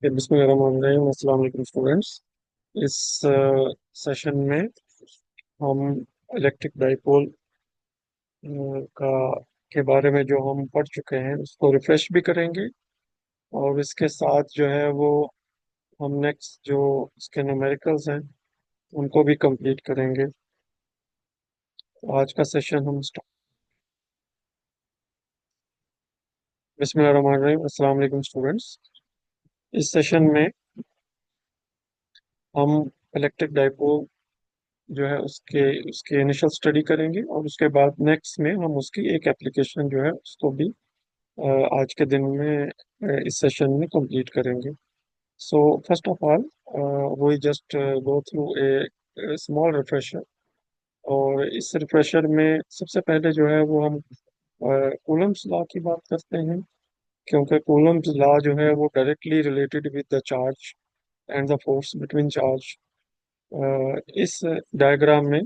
बिस्मिल्लाहिर्रहमानिर्रहीम। अस्सलाम वालेकुम स्टूडेंट्स। इस सेशन में हम इलेक्ट्रिक डाइपोल का के बारे में जो हम पढ़ चुके हैं उसको रिफ्रेश भी करेंगे, और इसके साथ जो है वो हम नेक्स्ट जो इसके न्यूमेरिकल्स हैं उनको भी कंप्लीट करेंगे। तो आज का सेशन हम स्टार्ट। बिस्मिल्लाहिर्रहमानिर्रहीम। अस्सलाम वालेकुम स्टूडेंट्स। इस सेशन में हम इलेक्ट्रिक डाइपोल जो है उसके उसके इनिशियल स्टडी करेंगे, और उसके बाद नेक्स्ट में हम उसकी एक एप्लीकेशन जो है उसको भी आज के दिन में इस सेशन में कंप्लीट करेंगे। So first of all we just go through a small refresher. और इस रिफ्रेशर में सबसे पहले जो है वो हम कूलम्स लॉ की बात करते हैं, क्योंकि कूलम्स लॉ जो है वो directly related with the charge and the force between charge. इस डायग्राम में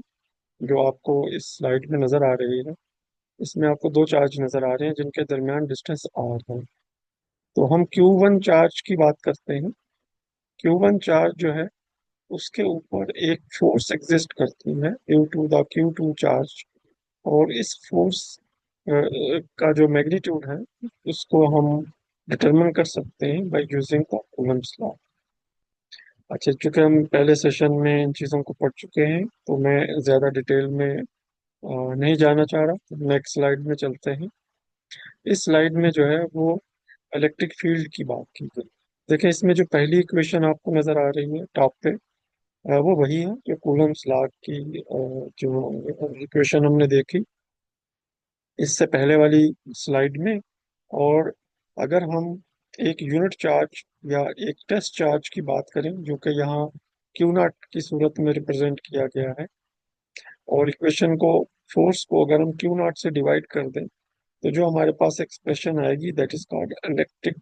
जो आपको इस स्लाइड में नजर आ रही है, इसमें आपको दो चार्ज नजर आ रहे हैं जिनके दरमियान डिस्टेंस आर है। तो हम Q1 चार्ज की बात करते हैं। Q1 चार्ज जो है उसके ऊपर एक फोर्स एग्जिस्ट करती है due to the Q2 charge, और इस फोर्स का जो मैग्नीट्यूड है उसको हम डिटरमिन कर सकते हैं by using the Coulomb's law. अच्छा, चूंकि हम पहले सेशन में इन चीज़ों को पढ़ चुके हैं तो मैं ज़्यादा डिटेल में नहीं जाना चाह रहा। नेक्स्ट स्लाइड में चलते हैं। इस स्लाइड में जो है वो इलेक्ट्रिक फील्ड की बात की गई। देखिए, इसमें जो पहली इक्वेशन आपको नजर आ रही है टॉप पे, वो वही है जो कूलम्स लॉ की जो इक्वेशन हमने देखी इससे पहले वाली स्लाइड में। और अगर हम एक यूनिट चार्ज या एक टेस्ट चार्ज की बात करें जो कि यहाँ क्यू नॉट की सूरत में रिप्रेजेंट किया गया है, और इक्वेशन को फोर्स को अगर हम क्यू नॉट से डिवाइड कर दें तो जो हमारे पास एक्सप्रेशन आएगी that is called electric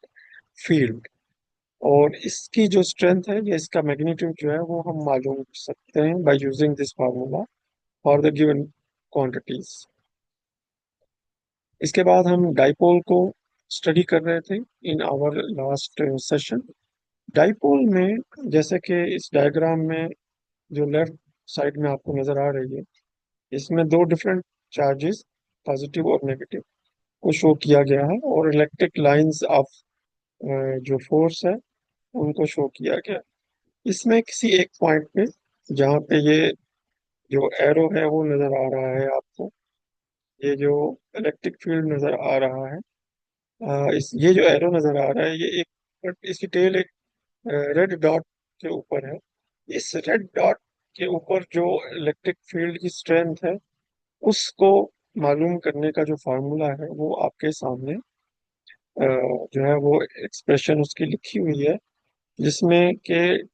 field. और इसकी जो स्ट्रेंथ है या इसका मैग्नीट्यूड जो है वो हम मालूम कर सकते हैं by using this formula for the given quantities. इसके बाद हम डाइपोल को स्टडी कर रहे थे in our last session. Dipole में जैसे कि इस डायग्राम में जो लेफ्ट साइड में आपको नजर आ रही है, इसमें दो डिफरेंट चार्जेस पॉजिटिव और नेगेटिव को शो किया गया है, और इलेक्ट्रिक लाइंस ऑफ जो फोर्स है उनको शो किया गया। इसमें किसी एक पॉइंट पे जहाँ पे ये जो एरो है वो नजर आ रहा है आपको, ये जो इलेक्ट्रिक फील्ड नजर आ रहा है, इस ये जो एरो नजर आ रहा है ये एक इसकी टेल एक रेड डॉट के ऊपर है। इस रेड डॉट के ऊपर जो इलेक्ट्रिक फील्ड की स्ट्रेंथ है उसको मालूम करने का जो फार्मूला है वो आपके सामने जो है वो एक्सप्रेशन उसकी लिखी हुई है, जिसमें कि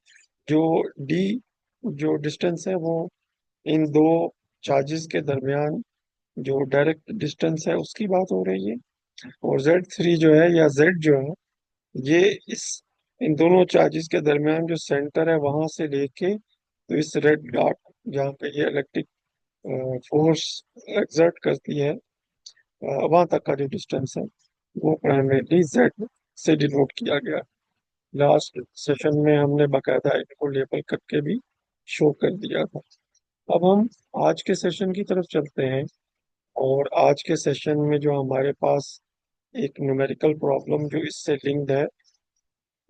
जो डी जो डिस्टेंस है वो इन दो चार्जेस के दरमियान जो डायरेक्ट डिस्टेंस है उसकी बात हो रही है। और Z3 जो है या Z जो है ये इस इन दोनों चार्जेस के दरमियान जो सेंटर है वहां से लेके तो इस रेड डॉट जहाँ पे ये इलेक्ट्रिक फोर्स एक्सर्ट करती है वहां तक का जो डिस्टेंस है वो प्राइमरीली Z से डिनोट किया गया। लास्ट सेशन में हमने बकायदा इनको लेबल करके भी शो कर दिया था। अब हम आज के सेशन की तरफ चलते हैं, और आज के सेशन में जो हमारे पास एक न्यूमेरिकल प्रॉब्लम जो इससे लिंक्ड है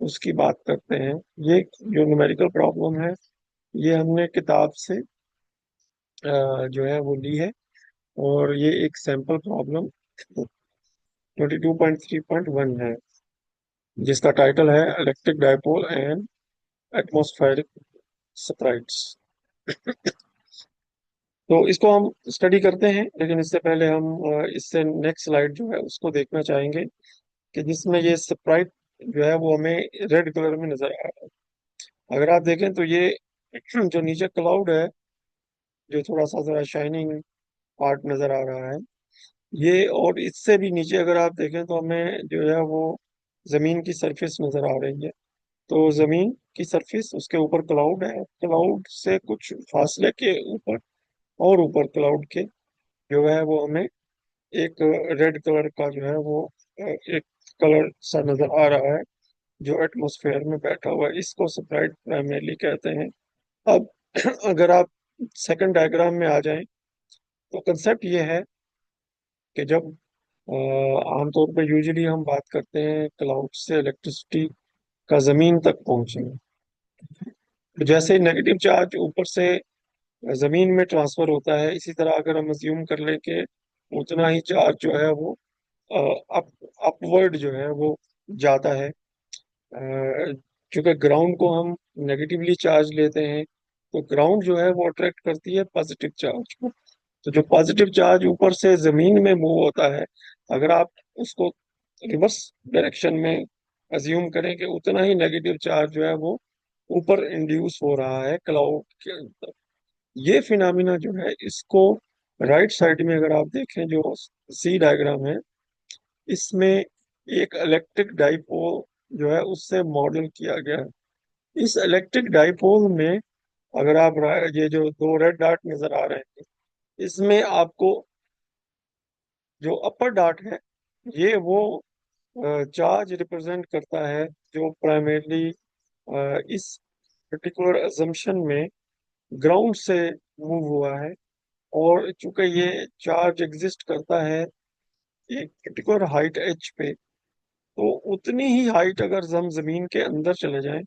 उसकी बात करते हैं। ये जो न्यूमेरिकल प्रॉब्लम है ये हमने किताब से जो है वो ली है, और ये एक सैंपल प्रॉब्लम 22.3.1 है जिसका टाइटल है electric dipole and atmospheric sprites. तो इसको हम स्टडी करते हैं, लेकिन इससे पहले हम इससे नेक्स्ट स्लाइड जो है उसको देखना चाहेंगे कि जिसमें ये स्प्राइट जो है वो हमें रेड कलर में नजर आ रहा है। अगर आप देखें तो ये जो नीचे क्लाउड है, जो थोड़ा सा जरा शाइनिंग पार्ट नजर आ रहा है ये, और इससे भी नीचे अगर आप देखें तो हमें जो है वो जमीन की सरफेस नजर आ रही है। तो जमीन की सरफेस, उसके ऊपर क्लाउड है, क्लाउड से कुछ फासले के ऊपर और ऊपर क्लाउड के जो है वो हमें एक रेड कलर का जो है वो एक कलर सा नजर आ रहा है, जो एटमॉस्फेयर में बैठा हुआ है, इसको सेपरेट प्राइमरली कहते हैं। अब अगर आप सेकंड डायग्राम में आ जाएं, तो कंसेप्ट ये है कि जब आमतौर पर यूजुअली हम बात करते हैं क्लाउड से इलेक्ट्रिसिटी का जमीन तक पहुंचना, तो जैसे नेगेटिव चार्ज ऊपर से जमीन में ट्रांसफर होता है, इसी तरह अगर हम अज्यूम कर लें कि उतना ही चार्ज जो है वो अप अपवर्ड जो है वो जाता है। चूंकि ग्राउंड को हम नेगेटिवली चार्ज लेते हैं, तो ग्राउंड जो है वो अट्रैक्ट करती है पॉजिटिव चार्ज को। तो जो पॉजिटिव चार्ज ऊपर से जमीन में मूव होता है, अगर आप उसको रिवर्स डायरेक्शन में अज्यूम करें कि उतना ही नेगेटिव चार्ज जो है वो ऊपर इंड्यूस हो रहा है क्लाउड के अंदर। ये फिनोमिना जो है, इसको राइट साइड में अगर आप देखें, जो सी डायग्राम है, इसमें एक इलेक्ट्रिक डाइपोल जो है उससे मॉडल किया गया है। इस इलेक्ट्रिक डाइपोल में अगर आप ये जो दो रेड डॉट नजर आ रहे हैं, इसमें आपको जो अपर डॉट है, ये वो चार्ज रिप्रेजेंट करता है जो प्राइमरली इस पर्टिकुलर अजम्पशन में ग्राउंड से मूव हुआ है। और चूंकि ये चार्ज एग्जिस्ट करता है एक पर्टिकुलर हाइट एच पे, तो उतनी ही हाइट अगर हम जमीन के अंदर चले जाएं,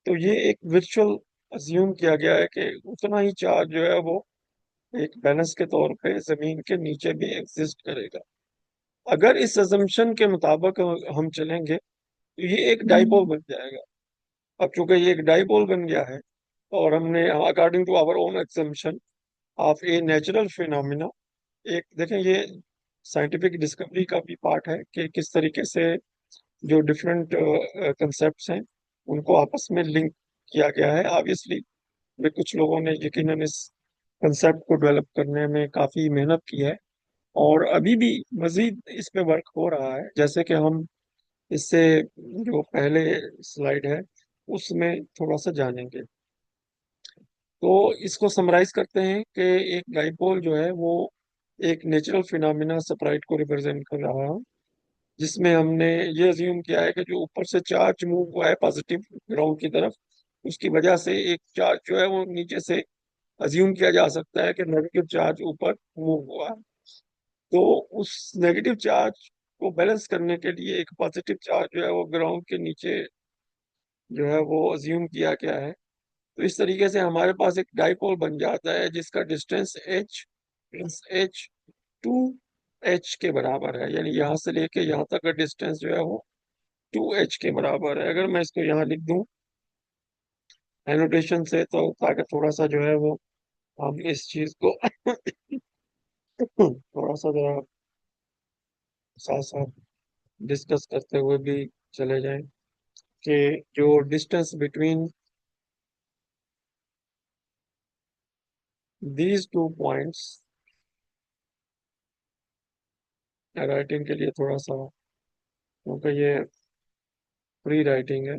तो ये एक वर्चुअल अज्यूम किया गया है कि उतना ही चार्ज जो है वो एक बैलेंस के तौर पे जमीन के नीचे भी एग्जिस्ट करेगा। अगर इस अजम्पशन के मुताबिक हम चलेंगे, तो ये एक डाइपोल बन जाएगा। अब चूंकि ये एक डाइपोल बन गया है, और हमने according to our own exemption of a natural phenomena, एक देखें, ये साइंटिफिक डिस्कवरी का भी पार्ट है कि किस तरीके से जो डिफरेंट कंसेप्ट्स हैं उनको आपस में लिंक किया गया है। ऑब्वियसली कुछ लोगों ने यकीनन इस कंसेप्ट को डेवलप करने में काफी मेहनत की है, और अभी भी मजीद इस पे वर्क हो रहा है, जैसे कि हम इससे जो पहले स्लाइड है उसमें थोड़ा सा जानेंगे। तो इसको समराइज करते हैं कि एक डाइपोल जो है वो एक नेचुरल फिनोमिना स्प्राइट को रिप्रेजेंट कर रहा है, जिसमें हमने ये अज्यूम किया है कि जो ऊपर से चार्ज मूव हुआ है पॉजिटिव ग्राउंड की तरफ, उसकी वजह से एक चार्ज जो है वो नीचे से अज्यूम किया जा सकता है कि नेगेटिव चार्ज ऊपर मूव हुआ है। तो उस नेगेटिव चार्ज को बैलेंस करने के लिए एक पॉजिटिव चार्ज जो है वो ग्राउंड के नीचे जो है वो अज्यूम किया गया है। तो इस तरीके से हमारे पास एक डाइपोल बन जाता है जिसका distance H plus H two H के बराबर है, यानी यहाँ से लेके यहाँ तक का डिस्टेंस जो है वो टू एच के बराबर है। अगर मैं इसको यहाँ लिख दूं एनोटेशन से, तो ताकि थोड़ा सा जो है वो हम इस चीज को थोड़ा सा जरा साथ साथ डिस्कस करते हुए भी चले जाएं कि जो distance between these two points, writing के लिए थोड़ा सा, क्योंकि ये फ्री राइटिंग है,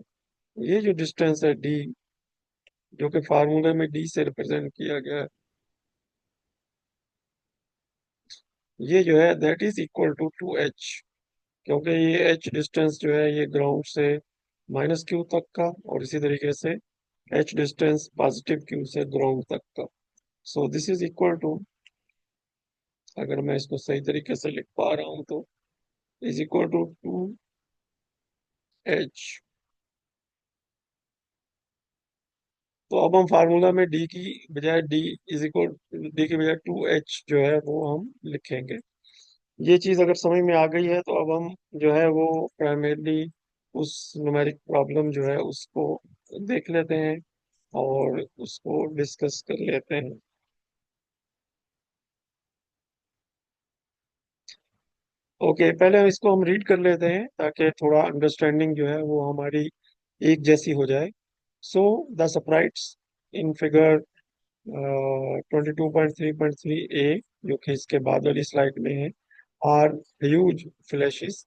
ये जो डिस्टेंस है डी, जो कि फार्मूले में डी से रिप्रेजेंट किया गया है, ये जो है that is equal to two H. क्योंकि ये एच डिस्टेंस जो है ये ग्राउंड से माइनस क्यू तक का, और इसी तरीके से एच डिस्टेंस पॉजिटिव क्यू से ग्राउंड तक का। So this is equal to, अगर मैं इसको सही तरीके से लिख पा रहा हूँ, तो is equal to two H. तो अब हम फार्मूला में डी की बजाय डी इज इक्वल डी की बजाय टू एच जो है वो हम लिखेंगे। ये चीज अगर समझ में आ गई है, तो अब हम जो है वो प्राइमरली उस न्यूमेरिक प्रॉब्लम जो है उसको देख लेते हैं और उसको डिस्कस कर लेते हैं। ओके, पहले इसको हम रीड कर लेते हैं ताकि थोड़ा अंडरस्टैंडिंग जो है वो हमारी एक जैसी हो जाए। So the sprites in figure 22.3.3 A, जो कि इसके बाद वाली स्लाइड में है, are huge flashes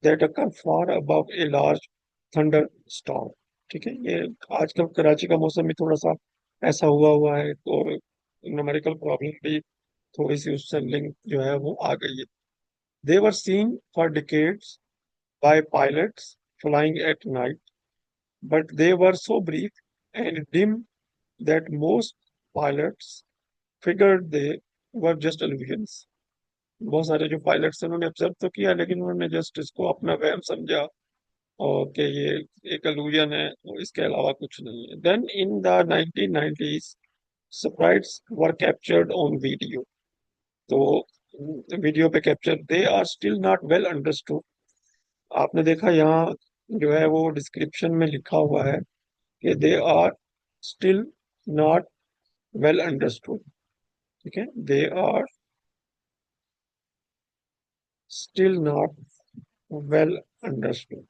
that occur far above a large thunderstorm। ठीक है, ये आजकल कराची का मौसम भी थोड़ा सा ऐसा हुआ है, तो न्यूमेरिकल प्रॉब्लम भी थोड़ी सी उससे लिंक जो है वो आ गई है। They were seen for decades by pilots flying at night but they were so brief and dim that most pilots figured they were just illusions. बहुत सारे जो पायलट्स हैं उन्होंने ऑब्जर्व तो किया, लेकिन उन्होंने जस्ट इसको अपना वहम समझा और कि ये एक illusion है और इसके अलावा कुछ नहीं है. Then in the 1990s, sprites were captured on video. तो वीडियो पे capture, they are still not well understood. आपने देखा यहाँ जो है वो डिस्क्रिप्शन में लिखा हुआ है कि they are still not well understood. ठीक है, they are still not well understood.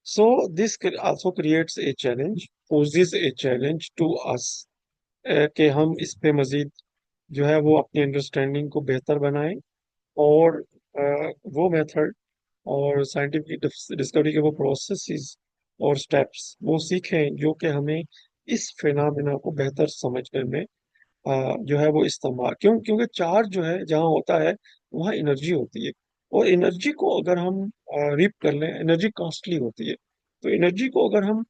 So this also creates a challenge, poses a challenge to us, कि हम इस पे मजीद जो है वो अपनी अंडरस्टैंडिंग को बेहतर बनाएं और वो मेथड और साइंटिफिक डिस्कवरी के वो प्रोसेसेस और स्टेप्स वो सीखें जो कि हमें इस फिनोमेना को बेहतर समझने में जो है वो इस्तेमाल, क्योंकि चार्ज जो है जहाँ होता है वहाँ एनर्जी होती है, और एनर्जी को अगर हम रीप कर लें, एनर्जी कॉस्टली होती है. तो एनर्जी को अगर हम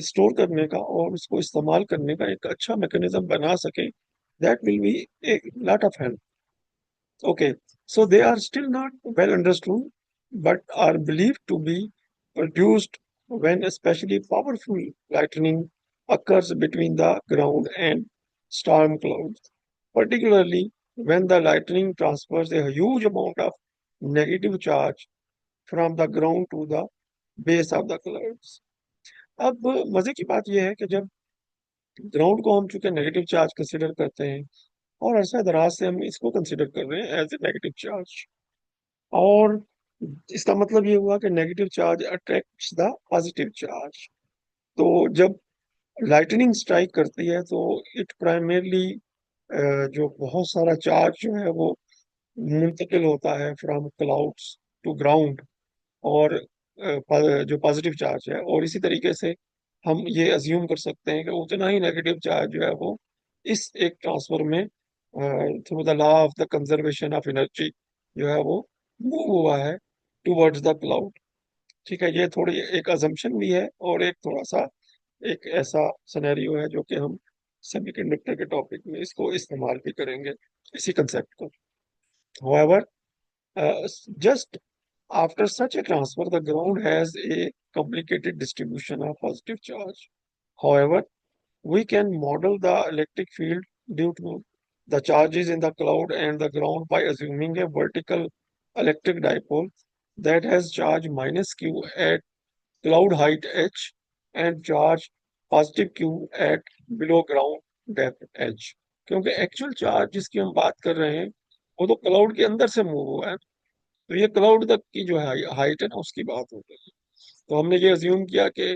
स्टोर करने का और उसको इस्तेमाल करने का एक अच्छा मैकेनिज्म बना सकें, that will be a lot of help. Okay, so they are still not well understood, but are believed to be produced when especially powerful lightning occurs between the ground and storm clouds, particularly when the lightning transfers a huge amount of negative charge from the ground to the base of the clouds. अब मजे की बात यह है कि जब ground को हम चूंकि नेगेटिव चार्ज कंसिडर करते हैं और अरसा दराज से हम इसको कंसिडर कर रहे हैं एज ए नेगेटिव चार्ज, और इसका मतलब ये हुआ कि negative charge attracts the positive charge. तो जब लाइटनिंग स्ट्राइक करती है तो इट प्राइमरली जो बहुत सारा चार्ज जो है वो मुंतकिल होता है फ्रॉम क्लाउड्स टू ग्राउंड, और जो पॉजिटिव चार्ज है, और इसी तरीके से हम ये अज्यूम कर सकते हैं कि उतना ही नेगेटिव चार्ज जो है वो इस एक ट्रांसफर में through the law of the conservation of energy जो है वो मूव हुआ है टुवर्ड्स द क्लाउड. ठीक है, ये थोड़ी एक अजम्पशन भी है और एक थोड़ा सा एक ऐसा सिनेरियो है जो कि हम सेमीकंडक्टर के टॉपिक में इसको इस्तेमाल भी करेंगे, इसी कंसेप्ट को. However, just after such a transfer, the ground has a complicated distribution of positive charge. However, we can model the electric field due to the charges in the cloud and the ground by assuming a vertical electric dipole that has charge minus q at cloud height h and charge positive q at below ground depth h. क्योंकि actual charge जिसकी हम बात कर रहे हैं वो तो cloud के अंदर से मूव हुआ है, तो ये क्लाउड तक की जो हाइट है ना उसकी बात हो रही है. तो हमने ये अज्यूम किया कि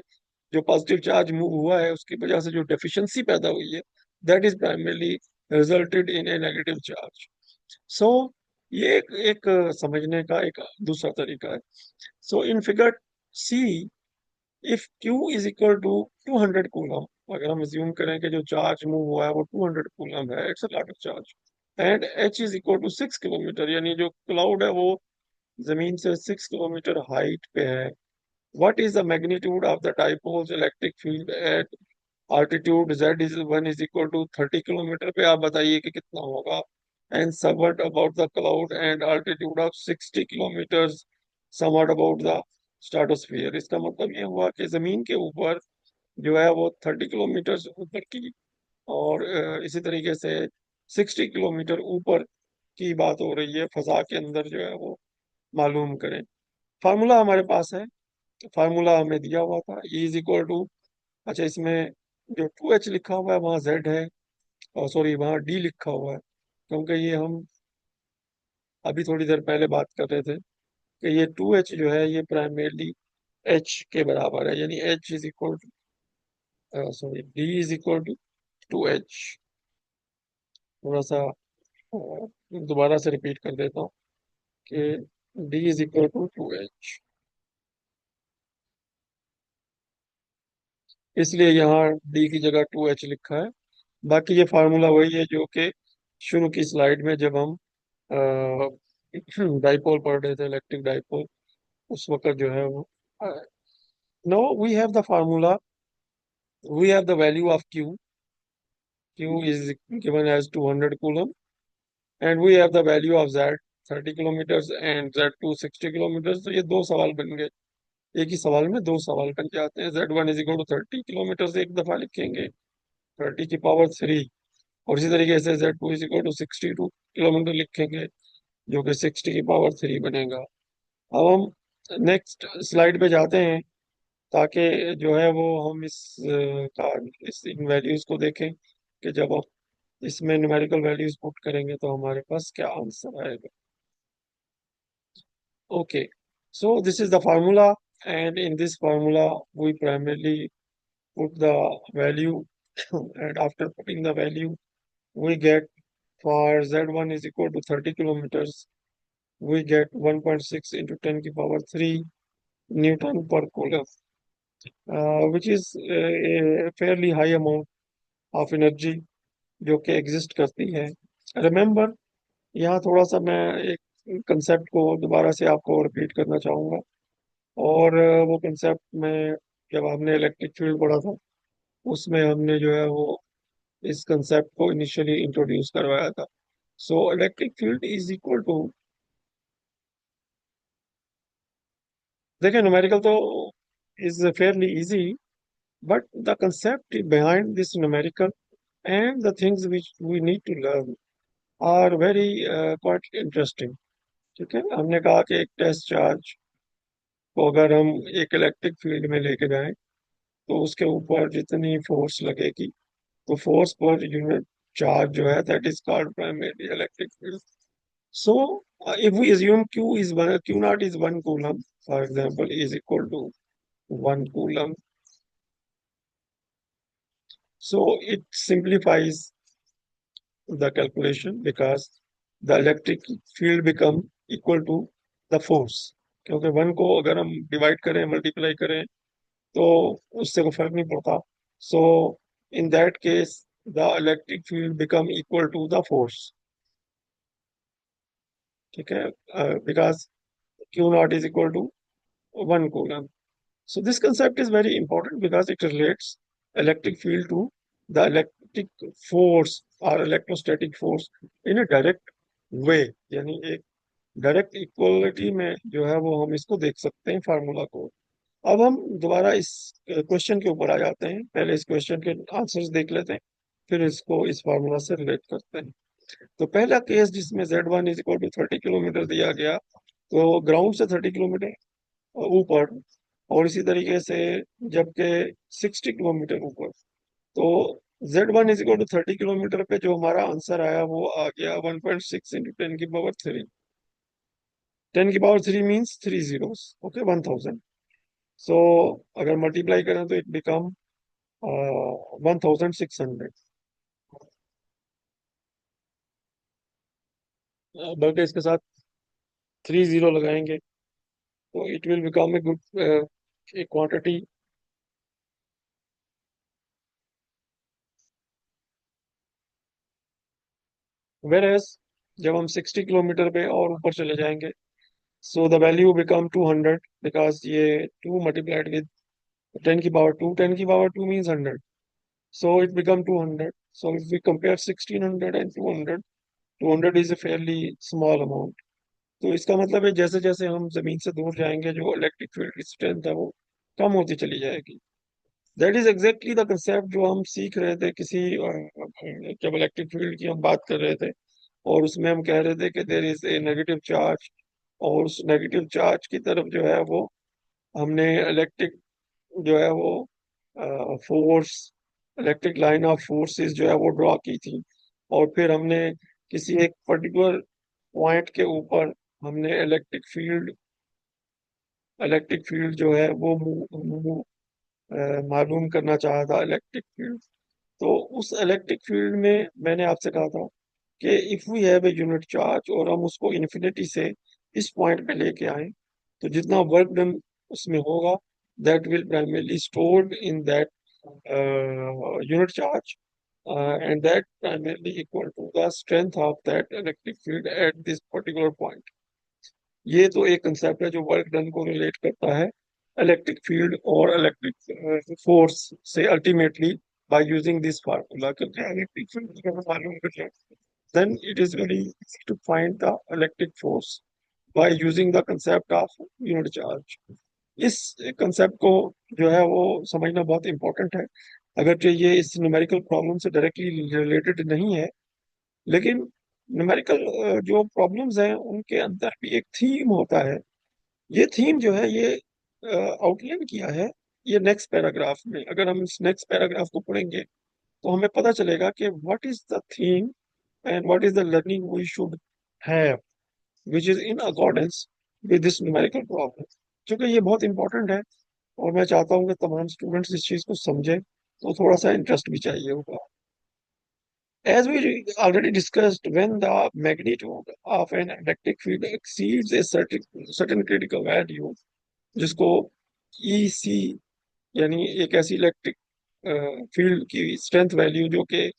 जो पॉजिटिव चार्ज मूव हुआ है उसकी वजह से जो डेफिशिएंसी पैदा हुई है that is primarily resulted in a negative charge. So ये एक समझने का एक दूसरा तरीका है. So in figure C, if Q is equal to 200 coulomb, अगर हम अज्यूम करें कि जो चार्ज मूव हुआ है वो 200 कूलम है, it's a lot of charge, and H is equal to 6 kilometre, यानी जो क्लाउड है वो जमीन से 6 किलोमीटर हाइट पे है. What is the magnitude of the dipoles electric field at altitude z is 1 is equal to 30 kilometre पे, आप बताइए कि कितना होगा. And somewhat about the cloud and altitude of 60 kilometers somewhat about the stratosphere. इसका मतलब ये हुआ कि जमीन के ऊपर जो है वो 30 किलोमीटर ऊपर की, और इसी तरीके से 60 किलोमीटर ऊपर की बात हो रही है फजा के अंदर जो है वो मालूम करें. फार्मूला हमारे पास है, फार्मूला हमें दिया हुआ था, E इज इक्वल टू, अच्छा इसमें जो 2H लिखा हुआ है वहाँ Z है, और सॉरी वहाँ D लिखा हुआ है, क्योंकि ये हम अभी थोड़ी देर पहले बात कर रहे थे कि ये 2H जो है ये प्राइमरली H के बराबर है, यानी H is equal to, sorry D is equal to 2H. थोड़ा सा दोबारा से रिपीट कर देता हूँ कि D is equal to 2H, इसलिए यहाँ D की जगह 2H लिखा है. बाकी ये फार्मूला वही है जो कि शुरू की स्लाइड में जब हम डाइपोल पढ़ रहे थे, इलेक्ट्रिक डाइपोल, उस वक्त जो है वो Now we have the formula, we have the value of Q. Q is given as 200 coulomb, and we have the value of Z 30 kilometre and Z 260 kilometre. तो ये दो सवाल बन गए, एक ही सवाल में दो सवाल बन जाते हैं. Z1 is equal to 30 kilometre से एक दफा लिखेंगे 30 की पावर 3, और इसी तरीके से Z2 is equal to 62 kilometre लिखेंगे, जो कि 60 की पावर 3 बनेगा. अब हम नेक्स्ट स्लाइड पे जाते हैं, ताकि जो है वो हम इस इन वैल्यूज को देखें कि जब हम इसमें न्यूमेरिकल वैल्यूज पुट करेंगे तो हमारे पास क्या आंसर आएगा. Okay, so this is the formula, and in this formula we primarily put the value, and after putting the value we get for Z1 is equal to 30 kilometers, we get 1.6 into 10 की power 3 Newton per coulomb, which is a fairly high amount of energy जो कि exist करती है. Remember, यहाँ थोड़ा सा मैं एक कंसेप्ट को दोबारा से आपको रिपीट करना चाहूँगा, और वो कंसेप्ट में जब हमने इलेक्ट्रिक फील्ड पढ़ा था उसमें हमने जो है वो इस कंसेप्ट को इनिशियली इंट्रोड्यूस करवाया था. So electric field is equal to, देखिए न्यूमेरिकल तो is fairly easy, but the concept behind this numerical and the things which we need to learn are very quite interesting. ठीक है, हमने कहा कि एक टेस्ट चार्ज को अगर हम एक इलेक्ट्रिक फील्ड में लेके जाएं तो उसके ऊपर जितनी फोर्स लगेगी, तो फोर्स पर यूनिट चार्ज जो है that is called primary electric field. So if we assume q naught is 1 coulomb, for example, is equal to 1 coulomb, so it simplifies the calculation because the electric field become equal to the force. क्योंकि 1 को अगर हम divide करें, multiply करें, तो उससे कोई फर्क नहीं पड़ता. So in that case the electric field become equal to the force. ठीक है, because Q not is equal to 1 coulomb. So this concept is very important because it relates electric field to the electric force or electrostatic force in a direct way. यानी एक direct equality में जो है वो हम इसको देख सकते हैं फार्मूला को. अब हम दोबारा इस क्वेश्चन के ऊपर आ जाते हैं. पहले इस क्वेश्चन के आंसर्स देख लेते हैं, फिर इसको इस फार्मूला से रिलेट करते हैं. तो पहला केस जिसमें Z1 is equal to 30 kilometre दिया गया, तो ग्राउंड से 30 किलोमीटर ऊपर, और इसी तरीके से जबकि 60 किलोमीटर ऊपर, तो Z1 is equal to 30 kilometre पे जो हमारा आंसर आया वो आ गया 1.6 इंटू 10 की पावर 3. 10 की पावर 3 मीन्स 3 zeros, ओके, 1000. सो अगर मल्टीप्लाई करें तो इट बिकम 1600. बल्कि इसके साथ 3 जीरो लगाएंगे तो it will become a good quantity. Whereas जब हम 60 किलोमीटर पे और ऊपर चले जाएंगे, so the value become 200 because ये 2 multiplied with 10 की पावर 2, 10 की power 2 means 100, so it become 200. So if we compare 1600 and 200, 200 is a fairly small amount. तो इसका मतलब है जैसे जैसे हम जमीन से दूर जाएंगे जो इलेक्ट्रिक फील्ड की स्ट्रेंथ है वो कम होती चली जाएगी. That is exactly the concept जो हम सीख रहे थे किसी जब इलेक्ट्रिक फील्ड की हम बात कर रहे थे, और उसमें हम कह रहे थे कि there is a negative charge, और उस नेगेटिव चार्ज की तरफ जो है वो हमने इलेक्ट्रिक जो है वो force, electric line of forces जो है वो ड्रॉ की थी, और फिर हमने किसी एक पर्टिकुलर पॉइंट के ऊपर हमने इलेक्ट्रिक फील्ड जो है वो मालूम करना चाहा था, इलेक्ट्रिक फील्ड. तो उस इलेक्ट्रिक फील्ड में मैंने आपसे कहा था कि if we have a unit charge और हम उसको इन्फिनिटी से इस पॉइंट पे लेके आए, तो जितना वर्क डन उसमें होगा that will primarily stored in that unit charge, and that primarily equal to the strength of that electric field at this particular point. ये तो एक कंसेप्ट है जो वर्क डन को रिलेट करता है. इलेक्ट्रिक फील्ड और इलेक्ट्रिक फोर्स से ultimately bye using this formula, क्योंकि इलेक्ट्रिक फील्ड अगर हम मालूम कर लें then it is very easy to find the electric force by using the concept of unit charge. इस कंसेप्ट को जो है वो समझना बहुत इंपॉर्टेंट है, अगर ये इस न्यूमेरिकल प्रॉब्लम से डायरेक्टली रिलेटेड नहीं है, लेकिन न्यूमेरिकल जो प्रॉब्लम्स हैं उनके अंदर भी एक थीम होता है। ये थीम जो है ये आउटलाइन किया है ये नेक्स्ट पैराग्राफ में। अगर हम इस नेक्स्ट पैराग्राफ को पढ़ेंगे तो हमें पता चलेगा कि what is the theme and what is the learning we should have which is in accordance with this numerical problem। क्योंकि ये बहुत इंपॉर्टेंट है और मैं चाहता हूँ कि तमाम स्टूडेंट्स इस चीज को समझें, तो थोड़ा सा इंटरेस्ट भी चाहिए होगा। As we already discussed, when the magnitude of an electric field exceeds a certain critical value, जिसको EC यानी एक ऐसी इलेक्ट्रिक फील्ड की स्ट्रेंथ वैल्यू जो कि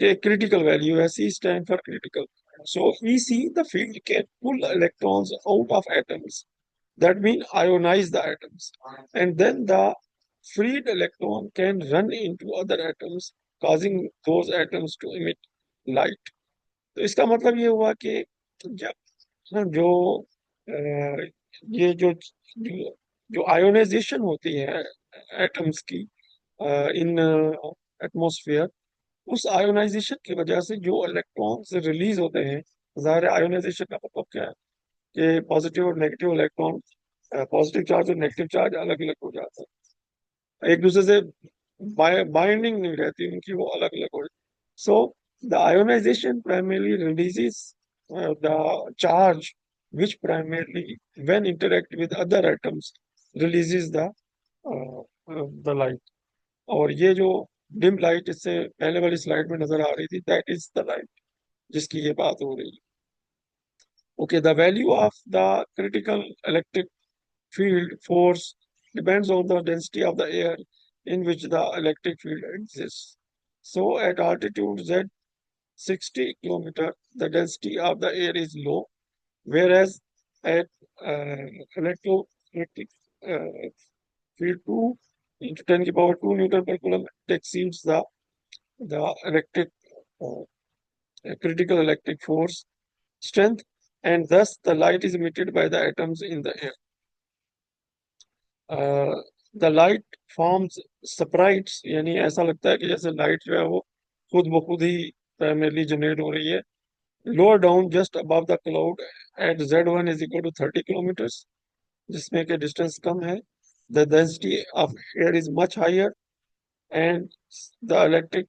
critical value है, C stand for critical. So EC, the field can pull electrons out of atoms. That means ionize the atoms. And then the freed electron can run into other atoms, causing those atoms to emit light. तो इसका मतलब ये हुआ कि जब जो ये जो जो आयोनाइजेशन होती है एटम्स की इन एटमॉस्फेयर, उस आयोनाइजेशन की वजह से जो इलेक्ट्रॉन्स रिलीज होते हैं, जाहिर है आयोनाइजेशन का मतलब क्या है कि पॉजिटिव और नेगेटिव इलेक्ट्रॉन, पॉजिटिव चार्ज और नेगेटिव चार्ज अलग अलग हो जाते हैं, एक दूसरे से बाइंडिंग नहीं रहती उनकी, वो अलग अलग हो जाती। So the ionisation primarily releases the charge which primarily when interact with other atoms releases the light। और ये जो डिम लाइट इससे पहले वाली स्लाइड में नजर आ रही थी, दैट इज द लाइट जिसकी ये बात हो रही है। Okay, the value of the critical electric field force depends on the density of the air in which the electric field exists. So at altitude Z 60 kilometer, the density of the air is low, whereas at electric uh, field 2 into 10 to the power 2 Newton per coulomb, it exceeds the electric uh, critical electric force strength, and thus the light is emitted by the atoms in the air। The light forms sprites, यानी ऐसा लगता है कि जैसे light जो है वो खुद ब खुद ही प्राइमरली जनरेट हो रही है। Lower down just above the cloud at Z1 is equal to 30 kilometres, जिसमें के डिस्टेंस कम है। The density of air is much higher and the electric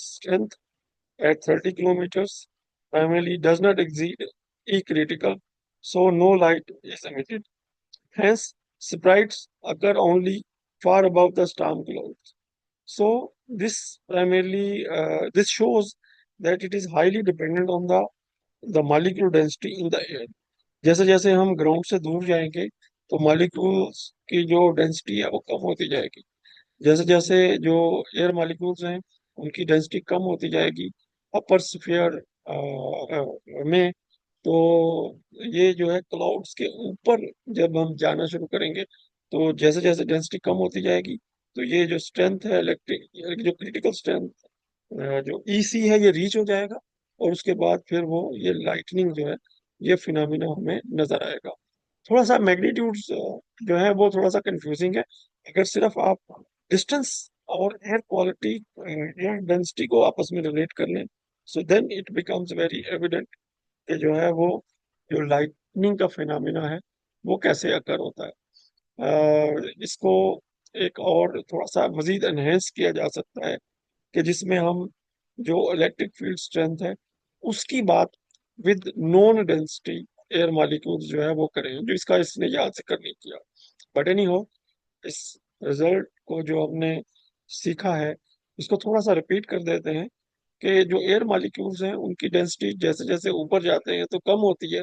strength at 30 kilometres primarily does not exceed E critical, so no light is emitted. Hence, sprites occur only far above the storm clouds. So this shows that it is highly dependent on the molecular density in the air। जैसे जैसे हम ground से दूर जाएंगे तो molecules की जो density है वो कम होती जाएगी। जैसे जैसे जो एयर मॉलिक्यूल्स हैं उनकी डेंसिटी कम होती जाएगी अपर स्फीयर में, तो ये जो है क्लाउड्स के ऊपर जब हम जाना शुरू करेंगे तो जैसे जैसे डेंसिटी कम होती जाएगी तो ये जो स्ट्रेंथ है इलेक्ट्रिक, जो क्रिटिकल स्ट्रेंथ जो EC है ये रीच हो जाएगा, और उसके बाद फिर वो ये लाइटनिंग जो है ये फिनोमिना हमें नजर आएगा। थोड़ा सा मैग्नीट्यूड जो है वो थोड़ा सा कंफ्यूजिंग है। अगर सिर्फ आप डिस्टेंस और एयर क्वालिटी, एयर डेंसिटी को आपस में रिलेट कर लें, so then it becomes very evident कि जो है वो जो लाइटनिंग का फिनोमिना है वो कैसे अकर होता है। इसको एक और थोड़ा सा मजीद एनहेंस किया जा सकता है कि जिसमें हम जो इलेक्ट्रिक फील्ड स्ट्रेंथ है उसकी बात with non density air molecules जो है वो करें, जो इसका इसने याद से कर नहीं किया। बट एनी हो, इस रिजल्ट को जो हमने सीखा है इसको थोड़ा सा रिपीट कर देते हैं कि जो एयर मॉलिक्यूल्स हैं उनकी डेंसिटी जैसे जैसे ऊपर जाते हैं तो कम होती है।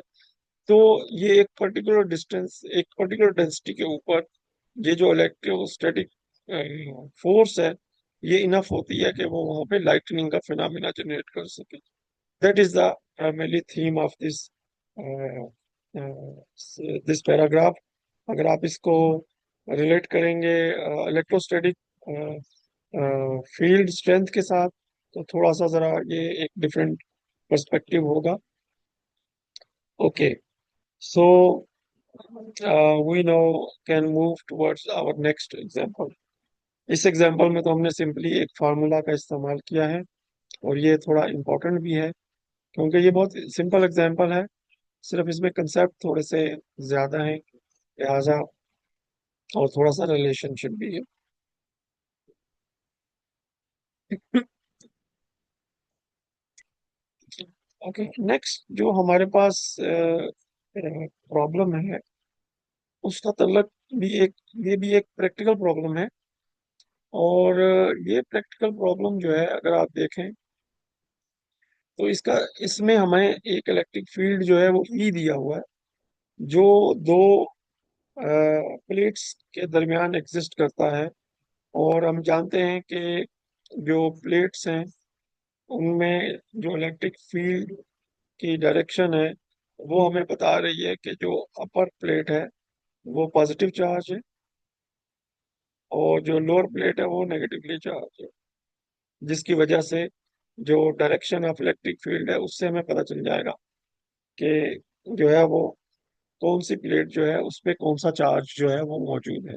तो ये एक पर्टिकुलर डिस्टेंस, एक पर्टिकुलर डेंसिटी के ऊपर ये जो इलेक्ट्रोस्टैटिक फोर्स है ये इनफ होती है कि वो वहां पे लाइटनिंग का फिनोमिना जनरेट कर सके। That is the primary theme of this paragraph. अगर आप इसको रिलेट करेंगे इलेक्ट्रोस्टैटिक फील्ड स्ट्रेंथ के साथ, तो थोड़ा सा जरा ये एक डिफरेंट पर्सपेक्टिव होगा। Okay, so we now can move towards our next example. इस एग्जांपल में तो हमने सिंपली एक फार्मूला का इस्तेमाल किया है, और ये थोड़ा इम्पोर्टेंट भी है क्योंकि ये बहुत सिंपल एग्जांपल है। सिर्फ इसमें कंसेप्ट थोड़े से ज्यादा हैं, लिहाजा, और थोड़ा सा रिलेशनशिप भी है। ओके, नेक्स्ट जो हमारे पास प्रॉब्लम है, उसका तल्लक भी एक, ये भी एक प्रैक्टिकल प्रॉब्लम है। और ये प्रैक्टिकल प्रॉब्लम जो है, अगर आप देखें तो इसका, इसमें हमें एक इलेक्ट्रिक फील्ड जो है वो ई दिया हुआ है, जो दो प्लेट्स के दरमियान एग्जिस्ट करता है। और हम जानते हैं कि जो प्लेट्स हैं उनमें जो इलेक्ट्रिक फील्ड की डायरेक्शन है, वो हमें बता रही है कि जो अपर प्लेट है वो पॉजिटिव चार्ज है, और जो लोअर प्लेट है वो नेगेटिवली चार्ज है। जिसकी वजह से जो डायरेक्शन ऑफ इलेक्ट्रिक फील्ड है उससे हमें पता चल जाएगा कि जो है वो कौन सी प्लेट जो है उस पे कौन सा चार्ज जो है वो मौजूद है।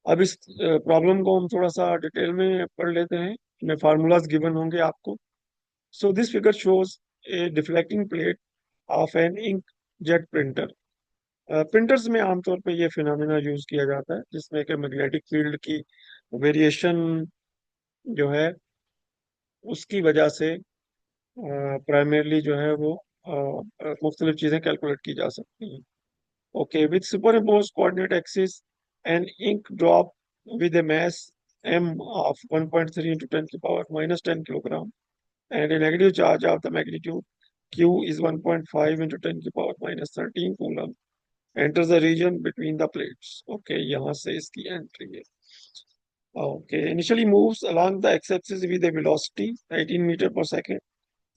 अब इस प्रॉब्लम को हम थोड़ा सा डिटेल में पढ़ लेते हैं, में फार्मूलाज गिवन होंगे आपको। So this figure shows a deflecting plate of an ink jet printer. Printers में आमतौर पे ये फिनोमेना यूज किया जाता है जिसमें कि मैग्नेटिक फील्ड की वेरिएशन जो है उसकी वजह से प्राइमरली जो है वो मुख्तलिफ चीजें कैलकुलेट की जा सकती हैं। Okay, with superimpose coordinate axis and ink drop with a mass m of 1.3 into 10 to the power minus 10 kilogram and a negative charge of the magnitude q is 1.5 into 10 to the power minus 13 coulomb enters the region between the plates. Okay, यहाँ से इसकी entry है। Okay, initially moves along the x-axis with a velocity 18 meter per second.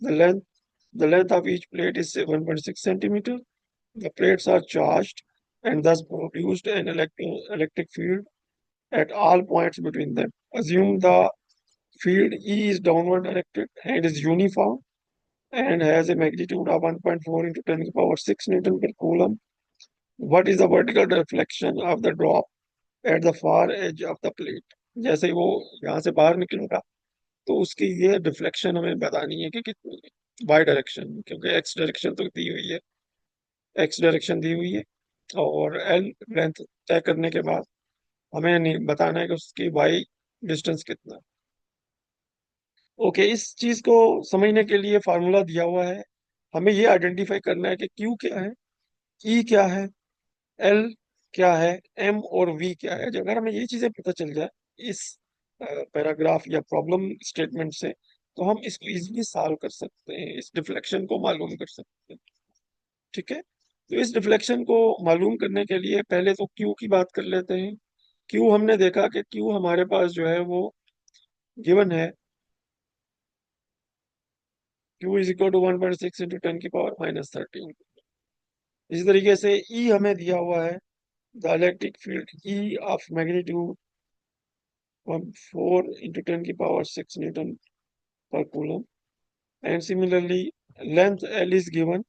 The length the length of each plate is 1.6 centimeter. The plates are charged and thus produced an electric field at all points between them. Assume the field E is downward directed and is uniform and has a magnitude of 1.4 into 10 to the power 6 Newton per coulomb. What is the vertical deflection of the drop at the far edge of the plate? जैसे ही वो यहाँ से बाहर निकलेगा तो उसकी ये deflection हमें बतानी है कि कितनी है, वाई डायरेक्शन, क्योंकि एक्स डायरेक्शन तो दी हुई है, एक्स डायरेक्शन दी हुई है, और एल लेंथ तय करने के बाद हमें नहीं बताना है कि उसकी वाई डिस्टेंस कितना है। ओके, इस चीज को समझने के लिए फार्मूला दिया हुआ है। हमें ये आइडेंटिफाई करना है कि क्यू क्या है, ई क्या है, एल क्या है, एम और वी क्या है। अगर हमें ये चीजें पता चल जाए इस पैराग्राफ या प्रॉब्लम स्टेटमेंट से, तो हम इसको इजीली सॉल्व कर सकते हैं, इस डिफ्लेक्शन को मालूम कर सकते हैं। ठीक है, तो इस डिफ्लेक्शन को मालूम करने के लिए पहले तो क्यू की बात कर लेते हैं। क्यू हमने देखा कि क्यू हमारे पास जो है वो गिवन है, Q is equal to 1.6 into 10 की पावर माइनस 13। इसी तरीके से ई हमें दिया हुआ है, the electric field E of magnitude 4 into 10 की power 6 Newton per coulomb. And similarly, length L is given.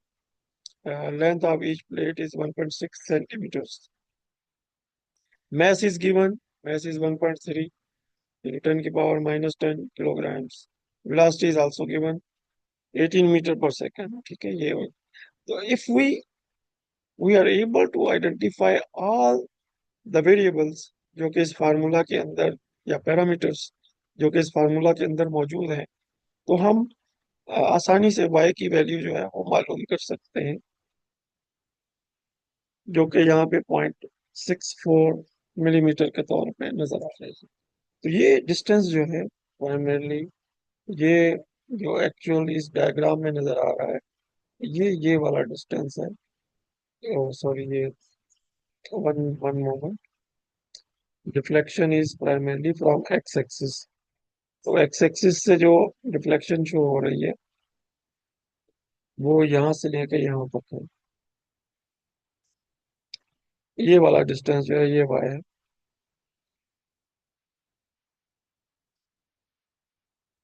Length of each plate is 1.6 centimeters. Mass is given. Mass is 1.3 into 10 की power minus 10 kilograms. Velocity is also given, 18 meter per second. ठीक है, ये तो if we are able to identify all the variables जो कि इस formula के अंदर, या पैरामीटर्स जो कि इस फार्मूला के अंदर मौजूद हैं, तो हम आसानी से y की वैल्यू जो है वो मालूम कर सकते हैं, जो कि यहाँ पे 0.64 मिलीमीटर के तौर पे नजर आ रही है। तो ये डिस्टेंस जो है प्राइमरली, ये जो एक्चुअल इस डायग्राम में नजर आ रहा है, ये वाला डिस्टेंस है। सॉरी, ये one one moment, deflection is primarily from x axis. तो एक्स एक्सिस से जो डिफ्लेक्शन शो हो रही है वो यहाँ से लेकर यहाँ तक है। ये वाला डिस्टेंस जो है ये वाई है।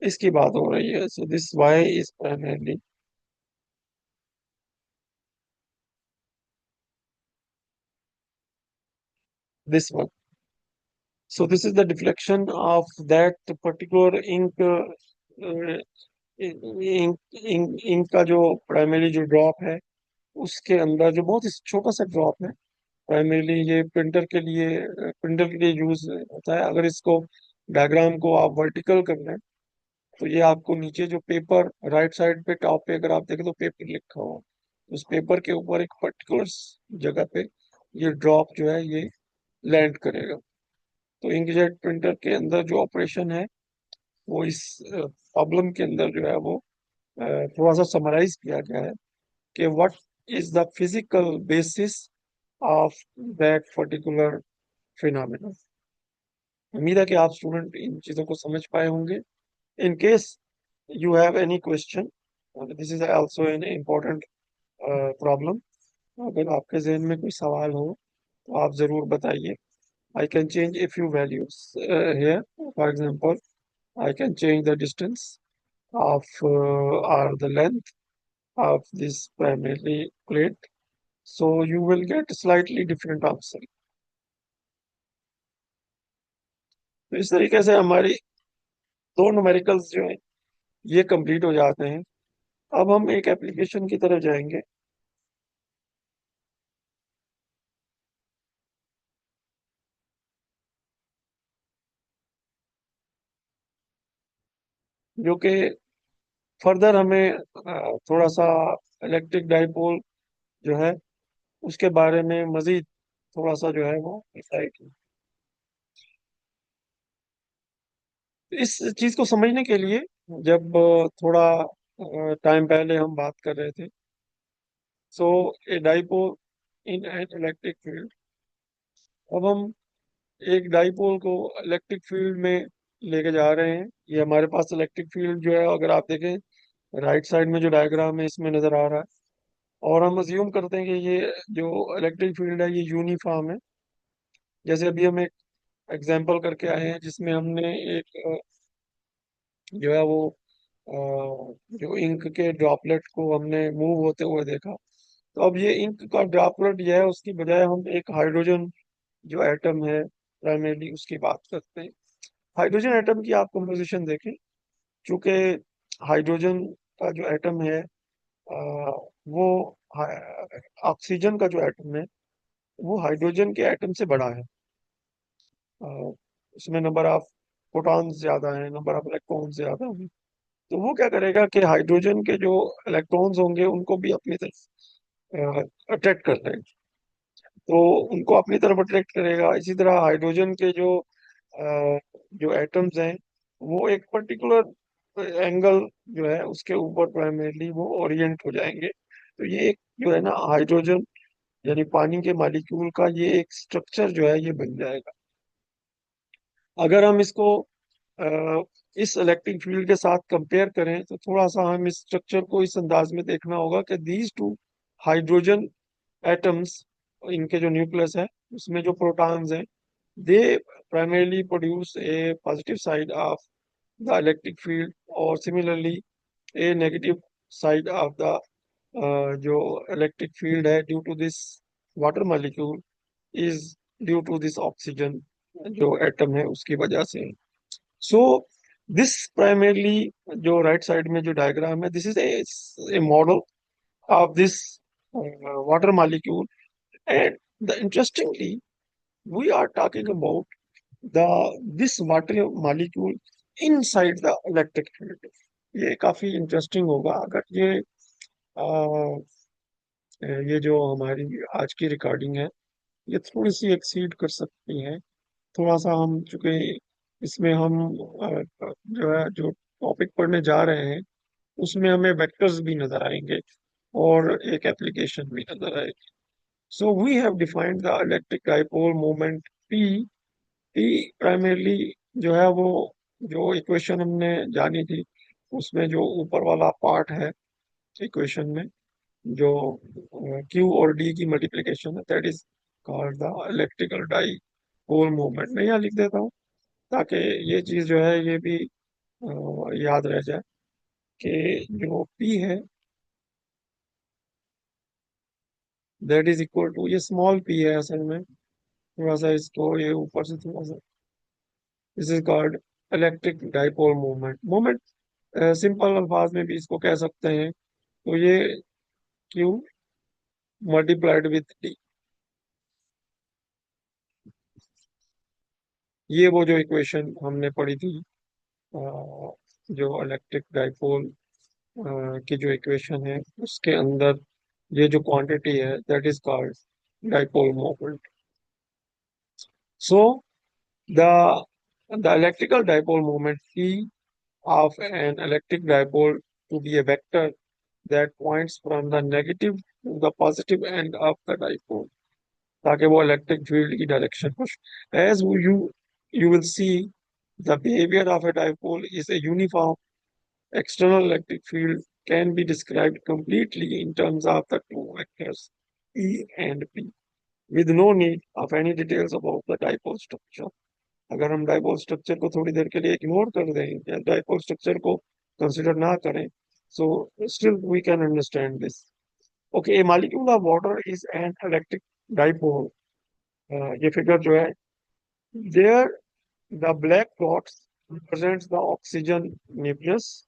इसकी बात हो रही है, so this Y is primarily this one. So this is the deflection of that particular ink, ink ink का जो प्राइमरी जो ड्रॉप है उसके अंदर, जो बहुत ही छोटा सा ड्रॉप है। प्राइमरीली ये प्रिंटर के लिए यूज होता है। अगर इसको डायग्राम को आप वर्टिकल कर लें तो ये आपको नीचे जो पेपर, राइट साइड पे टॉप पे अगर आप देखें तो पेपर लिखा हो, उस पेपर के ऊपर एक पर्टिकुलर जगह पे ये ड्रॉप जो है ये लैंड करेगा। तो इंकजेट प्रिंटर के अंदर जो ऑपरेशन है वो इस प्रॉब्लम के अंदर जो है वो थोड़ा सा समराइज किया गया है कि what is the physical basis of that particular phenomena. उम्मीद है कि आप स्टूडेंट इन चीजों को समझ पाए होंगे। In case you have any question, this is also an important problem. अगर आपके जहन में कोई सवाल हो तो आप जरूर बताइए। I can change a few values here. For example, I can change the distance of or the length of this primary plate, so you will get slightly different answer. तो इस तरीके से हमारी दो न्यूमेरिकल्स जो हैं ये कंप्लीट हो जाते हैं। अब हम एक एप्लीकेशन की तरफ जाएंगे जो कि फर्दर हमें थोड़ा सा इलेक्ट्रिक डाइपोल जो है उसके बारे में मजीद थोड़ा सा जो है वो डिसाइड। इस चीज को समझने के लिए जब थोड़ा टाइम पहले हम बात कर रहे थे, so a dipole in an electric field. अब हम एक डाइपोल को इलेक्ट्रिक फील्ड में लेके जा रहे हैं। ये हमारे पास इलेक्ट्रिक फील्ड जो है अगर आप देखें राइट साइड में जो डायग्राम है इसमें नजर आ रहा है। और हम अज्यूम करते हैं कि ये जो इलेक्ट्रिक फील्ड है ये यूनिफॉर्म है। जैसे अभी हम एक एग्जांपल करके आए हैं जिसमें हमने एक जो है वो जो इंक के ड्रॉपलेट को हमने मूव होते हुए देखा। तो अब ये इंक का ड्रॉपलेट जो है उसकी बजाय हम एक हाइड्रोजन जो एटम है प्राइमरीली उसकी बात करते हैं। हाइड्रोजन एटम की आप कंपोजिशन देखें, चूंकि हाइड्रोजन का जो एटम है वो ऑक्सीजन का जो एटम है वो हाइड्रोजन के एटम से बड़ा है। अ, उसमें नंबर ऑफ प्रोटॉन ज्यादा है, नंबर ऑफ इलेक्ट्रॉन ज्यादा है। तो वो क्या करेगा कि हाइड्रोजन के जो इलेक्ट्रॉन्स होंगे उनको भी अपनी तरफ अट्रैक्ट कर लेगा। तो उनको अपनी तरफ अट्रैक्ट करेगा। इसी तरह हाइड्रोजन के जो एटम्स हैं वो एक पर्टिकुलर एंगल जो है उसके ऊपर प्राइमरीली वो ओरिएंट हो जाएंगे। तो ये एक जो है ना हाइड्रोजन यानी पानी के मॉलिक्यूल का ये एक स्ट्रक्चर जो है ये बन जाएगा। अगर हम इसको अ, इस इलेक्ट्रिक फील्ड के साथ कंपेयर करें तो थोड़ा सा हम इस स्ट्रक्चर को इस अंदाज में देखना होगा कि दीज टू हाइड्रोजन एटम्स, इनके जो न्यूक्लियस है उसमें जो प्रोटॉन्स हैं दे primarily produce a positive side of the electric field, और similarly a negative side of the जो electric field है due to this water molecule is due to this oxygen जो एटम है उसकी वजह से। सो दिस प्राइमरली जो right side में जो डायग्राम है this is a model of this water molecule. And the interestingly we are talking about the this water molecule inside the electric field। ये काफी इंटरेस्टिंग होगा अगर ये जो हमारी आज की रिकॉर्डिंग है ये थोड़ी सी एक्सीड कर सकती है। थोड़ा सा हम चूंकि इसमें हम जो है जो टॉपिक पढ़ने जा रहे हैं उसमें हमें वेक्टर्स भी नजर आएंगे और एक एप्लीकेशन भी नजर आएगी। So we have defined the electric dipole moment P. P primarily जो है वो जो इक्वेशन हमने जानी थी उसमें जो ऊपर वाला पार्ट है इक्वेशन में जो क्यू और डी की मल्टीप्लिकेशन है that is called the electrical dipole moment. मैं यहाँ लिख देता हूँ ताकि ये चीज जो है ये भी याद रह जाए कि जो पी है दैट इज इक्वल टू, ये स्मॉल पी है असल में, थोड़ा सा इसको ये ऊपर से थोड़ा सा, this is called electric dipole moment. Moment simple अल्फाज में भी इसको कह सकते हैं। तो ये क्यू मल्टीप्लाइड विथ डी, ये वो जो इक्वेशन हमने पढ़ी थी, अ, जो इलेक्ट्रिक डाइपोल की जो इक्वेशन है उसके अंदर ये जो क्वांटिटी है that is called dipole moment. So the the electrical dipole moment P of an electric dipole to be a vector that points from the negative to the positive end of the dipole, ताकि वो electric field की direction को, as you will see, the behavior of a dipole is a uniform external electric field can be described completely in terms of the two vectors E and P with no need of any details about the dipole structure। अगर हम dipole structure को थोड़ी देर के लिए ignore कर दें या dipole structure को कंसिडर ना करें, so still we can understand this. Okay, a molecule of water is an electric dipole. ये फिगर जो है, there the black dots represents the oxygen nucleus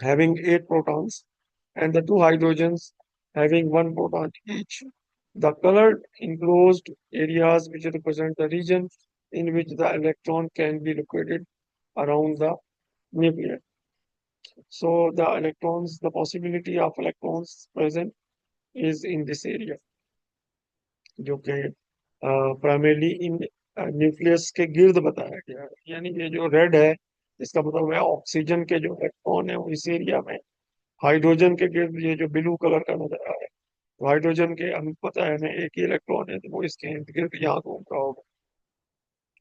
having 8 protons and the two hydrogens having 1 proton each. The colored enclosed areas which represent the region in which the electron can be located around the nucleus. So the possibility of electrons present is in this area, जो कि primarily in nucleus के गिर्द बताया गया है। यानी ये जो रेड है इसका मतलब है ऑक्सीजन के जो इलेक्ट्रॉन है वो इस एरिया में, हाइड्रोजन के गिर्द ये जो ब्लू कलर का नजर आ रहा है, तो हाइड्रोजन के हमें पता है ना एक ही इलेक्ट्रॉन है, तो वो इसके इर्द गिर्द यहाँ घूम रहा होगा।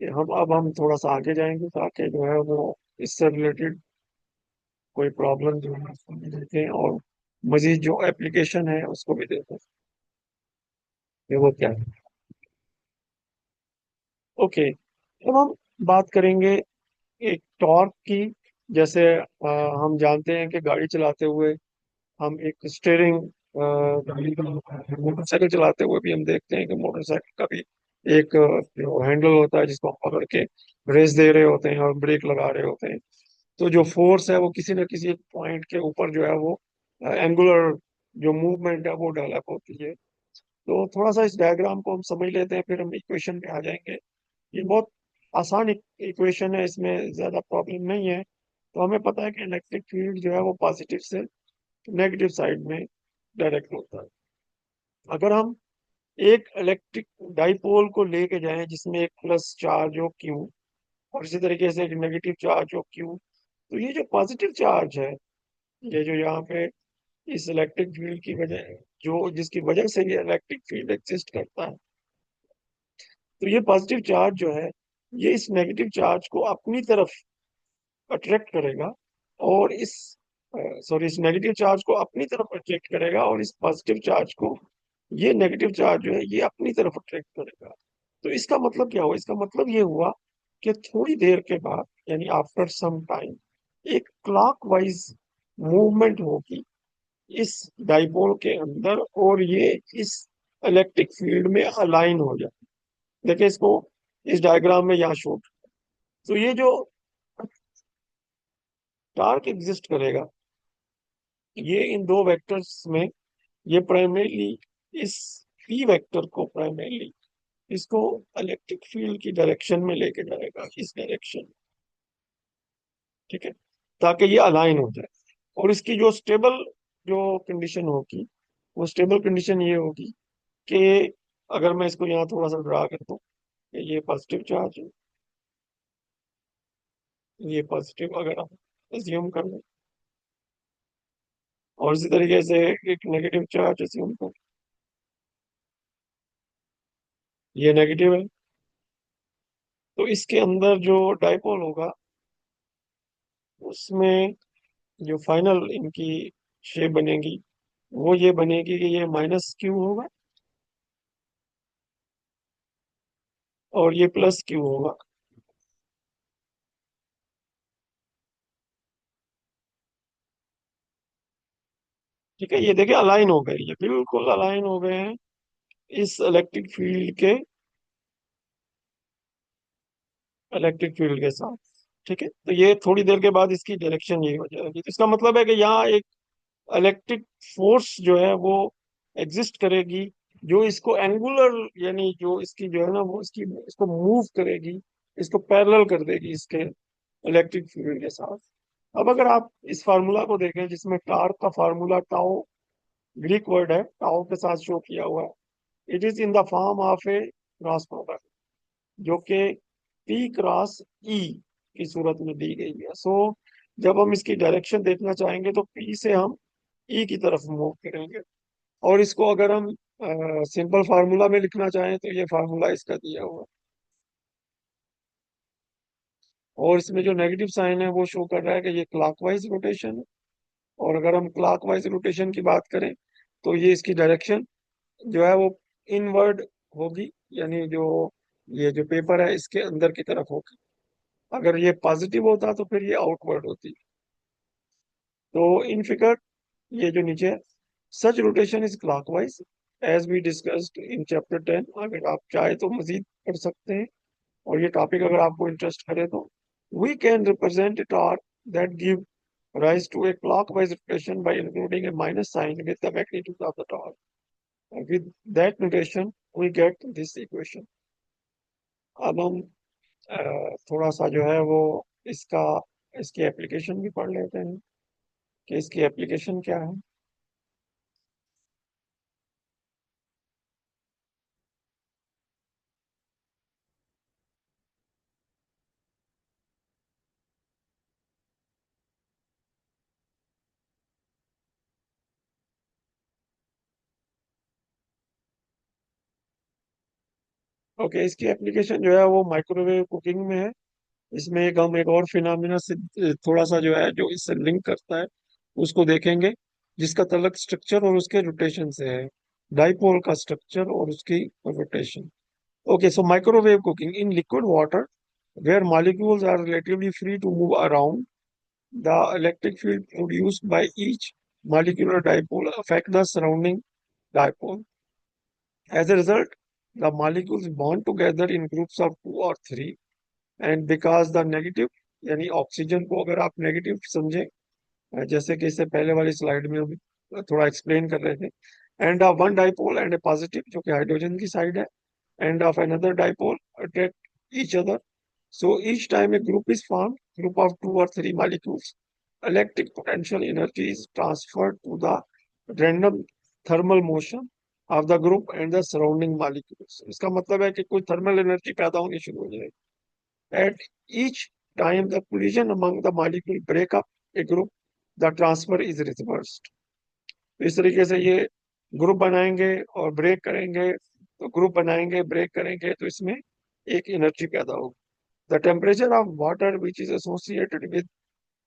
कि हम थोड़ा सा आगे जाएंगे ताकि जो है वो इससे रिलेटेड कोई प्रॉब्लम जो है उसको भी देखें और मजीद जो एप्लीकेशन है उसको भी देखें कि वो क्या है। ओके, अब हम बात करेंगे एक टॉर्क की। जैसे हम जानते हैं कि गाड़ी चलाते हुए हम एक स्टेयरिंग, गाड़ी का मोटरसाइकिल चलाते हुए भी हम देखते हैं कि मोटरसाइकिल का भी एक जो हैंडल होता है जिसको हम पकड़ के रेस दे रहे होते हैं और ब्रेक लगा रहे होते हैं। तो जो फोर्स है वो किसी न किसी एक पॉइंट के ऊपर जो है वो एंगुलर जो मूवमेंट है वो डेवलप होती है। तो थोड़ा सा इस डायग्राम को हम समझ लेते हैं फिर हम इक्वेशन पे आ जाएंगे। ये बहुत आसान इक्वेशन है, इसमें ज्यादा प्रॉब्लम नहीं है। तो हमें पता है कि इलेक्ट्रिक फील्ड जो है वो पॉजिटिव से नेगेटिव साइड में डायरेक्ट होता है। अगर हम एक इलेक्ट्रिक डाइपोल को लेके जाएं जिसमें एक प्लस चार्ज हो क्यू और इसी तरीके से एक नेगेटिव चार्ज हो क्यू, तो ये जो पॉजिटिव चार्ज है, ये जो यहाँ पे इस इलेक्ट्रिक फील्ड की वजह, जो जिसकी वजह से ये इलेक्ट्रिक फील्ड एग्जिस्ट करता है, तो ये पॉजिटिव चार्ज जो है ये इस नेगेटिव चार्ज को अपनी तरफ अट्रैक्ट करेगा और इस सॉरी इस नेगेटिव चार्ज को अपनी तरफ अट्रैक्ट करेगा और इस पॉजिटिव चार्ज को, ये नेगेटिव चार्ज जो है ये अपनी तरफ अट्रैक्ट करेगा। तो इसका मतलब क्या हुआ? इसका मतलब ये हुआ कि थोड़ी देर के बाद यानी आफ्टर सम टाइम एक क्लॉकवाइज मूवमेंट होगी इस डाइपोल के अंदर और ये इस इलेक्ट्रिक फील्ड में अलाइन हो जाए। देखिए इसको इस डायग्राम में यहाँ शो। तो ये जो टार्क एग्जिस्ट करेगा ये इन दो वेक्टर्स में, ये प्राइमरीली इस पी वेक्टर को प्राइमरीली इसको इलेक्ट्रिक फील्ड की डायरेक्शन में लेके जाएगा, इस डायरेक्शन। ठीक है, ताकि ये अलाइन हो जाए। और इसकी जो स्टेबल जो कंडीशन होगी वो स्टेबल कंडीशन ये होगी कि अगर मैं इसको यहाँ थोड़ा सा ड्रा कर दूं, ये पॉजिटिव चार्ज है, ये पॉजिटिव अगर हम एज्यूम कर लें और इसी तरीके से एक नेगेटिव चार्ज एज्यूम कर, ये नेगेटिव है, तो इसके अंदर जो डाइपोल होगा उसमें जो फाइनल इनकी शेप बनेगी वो ये बनेगी कि ये माइनस क्यू होगा और ये प्लस क्यू होगा। ठीक है, ये देखिए अलाइन हो गए, ये बिल्कुल अलाइन हो गए हैं इस इलेक्ट्रिक फील्ड के साथ। ठीक है, तो ये थोड़ी देर के बाद इसकी डायरेक्शन ये हो जाएगी, तो इसका मतलब है कि यहाँ एक इलेक्ट्रिक फोर्स जो है वो एग्जिस्ट करेगी, जो इसको एंगुलर, यानी जो इसकी जो है ना वो इसकी इसको मूव करेगी, इसको पैरेलल कर देगी इसके इलेक्ट्रिक फील्ड के साथ। अब अगर आप इस फार्मूला को देखें, जिसमें टार्क का फार्मूला टाउ ग्रीक वर्ड है, टाउ के साथ शो किया हुआ है, it is in the form of A cross product, जो कि पी क्रॉस ई की सूरत में दी गई है। सो जब हम इसकी डायरेक्शन देखना चाहेंगे तो पी से हम ई की तरफ मूव करेंगे। और इसको अगर हम सिंपल फार्मूला में लिखना चाहें तो ये फार्मूला इसका दिया हुआ है। और इसमें जो नेगेटिव साइन है वो शो कर रहा है कि ये क्लॉकवाइज रोटेशन है। और अगर हम क्लॉकवाइज रोटेशन की बात करें तो ये इसकी डायरेक्शन जो है वो इनवर्ड होगी, यानी जो ये जो पेपर है इसके अंदर की तरफ होगी। अगर ये पॉजिटिव होता तो फिर ये आउटवर्ड होती। तो इन फिगर, ये जो नीचे है, such rotation is clockwise as we discussed in chapter 10। अगर आप चाहे तो मजीद पढ़ सकते हैं, और ये टॉपिक अगर आपको इंटरेस्ट करे तो we can represent a torque that give rise to a clockwise rotation by including a minus sign with the magnitude of the torque. With that notation we get this equation. अब हम थोड़ा सा जो है वो इसका इसकी एप्लीकेशन भी पढ़ लेते हैं कि इसकी एप्लीकेशन क्या है। ओके, इसकी एप्लीकेशन जो है वो माइक्रोवेव कुकिंग में है। इसमें हम एक और फिनोमिना से थोड़ा सा जो है जो इससे लिंक करता है उसको देखेंगे, जिसका तलक स्ट्रक्चर और उसके रोटेशन से है। डाइपोल का स्ट्रक्चर और उसकी rotation. Okay, so microwave cooking in liquid water where molecules are relatively free to move around, the electric field produced by each molecular dipole affect the surrounding dipole. As a result, the molecules bond together in groups of two or three, and because the negative, यानी oxygen को अगर आप negative समझें, जैसे कि इससे पहले वाली स्लाइड में हम थोड़ा एक्सप्लेन कर रहे थे, end of one dipole and A positive जो कि हाइड्रोजन की साइड है, end of another dipole attract each other. So each time a group is formed, group of two or three molecules, electric potential energy is transferred to the random thermal motion of the group and the surrounding molecules. इसका मतलब है कि कोई thermal energy पैदा होनी शुरू हो जाएगी। At each time the collision among the molecule break up a group, the transfer is reversed. तो इस तरीके से ये ग्रुप बनाएंगे और ब्रेक करेंगे, तो ग्रुप बनाएंगे ब्रेक करेंगे, तो इसमें एक एनर्जी पैदा होगी। The temperature of water, which is associated with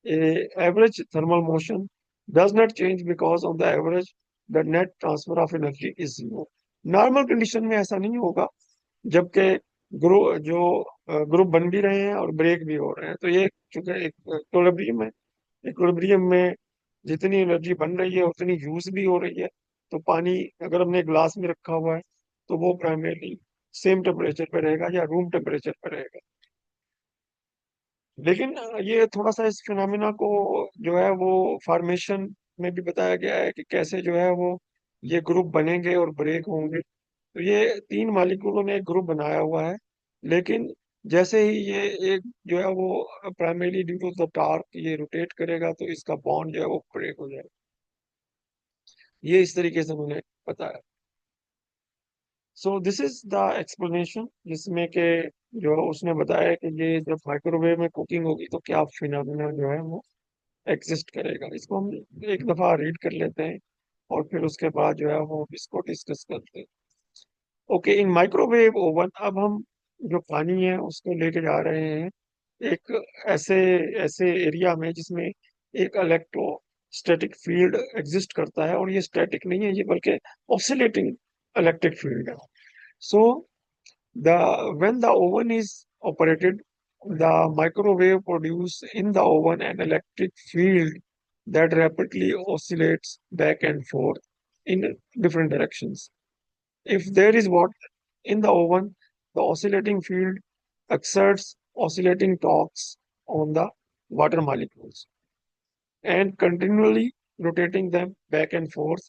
a average thermal motion, does not change because on the average the net transfer of energy is zero. Normal condition में ऐसा नहीं होगा, जबकि ग्रुप बन भी रहे हैं और ब्रेक भी हो रहे हैं, तो ये चूंकि एक इक्विलिब्रियम है, इक्विलिब्रियम में जितनी एनर्जी बन रही है उतनी यूज भी हो रही है। तो पानी अगर हमने ग्लास में रखा हुआ है तो वो प्राइमरली सेम टेम्परेचर पे रहेगा या रूम टेम्परेचर पे रहेगा। लेकिन ये थोड़ा सा इस फिनोमिना को जो है वो फॉर्मेशन में भी बताया गया है कि कैसे जो है वो ये ग्रुप बनेंगे और ब्रेक होंगे। तो ये तीन मालिक्यूलों ने एक ग्रुप बनाया हुआ है, लेकिन जैसे ही ये एक जो है वो primarily due to the torque ये रोटेट करेगा तो इसका बॉन्ड जो है वो ब्रेक हो जाएगा। ये इस तरीके से उन्होंने बताया। सो दिस इज द एक्सप्लेनेशन, जिसमें कि जो उसने बताया कि ये जब माइक्रोवेव में कुकिंग होगी तो क्या फिनोमिना जो है वो एग्जिस्ट करेगा। इसको हम एक दफा रीड कर लेते हैं और फिर उसके बाद जो है वो इसको डिस्कस करते हैं। ओके, इन माइक्रोवेव ओवन अब हम जो पानी है उसको लेके जा रहे हैं एक ऐसे ऐसे एरिया में जिसमें एक इलेक्ट्रोस्टैटिक फील्ड एग्जिस्ट करता है, और ये स्टैटिक नहीं है, ये बल्कि ऑसिलेटिंग इलेक्ट्रिक फील्ड है। सो When the oven is operated, the microwave produce in the oven an electric field that rapidly oscillates back and forth in different directions. If there is water in the oven, the oscillating field exerts oscillating torques on the water molecules and continually rotating them back and forth